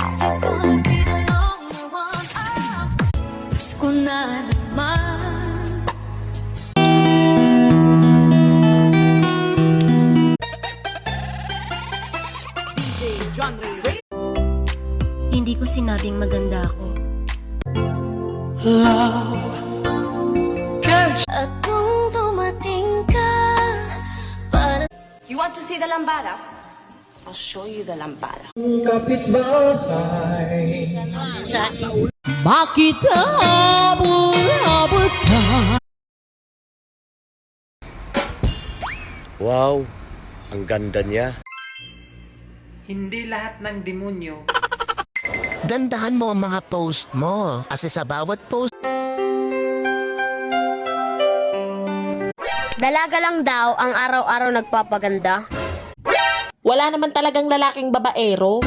You're gonna be the lonely one. Pasko na naman. Hindi ko sinabing maganda ako. At kung dumating ka, para You want to see the lambada? I'll show you the lambada. Bakit habol-habol ka? Wow, ang ganda niya. Hindi lahat ng demonyo Gandahan mo ang mga post mo kasi sa bawat post Dalaga lang daw ang araw-araw nagpapaganda. Wala naman talagang lalaking babaero.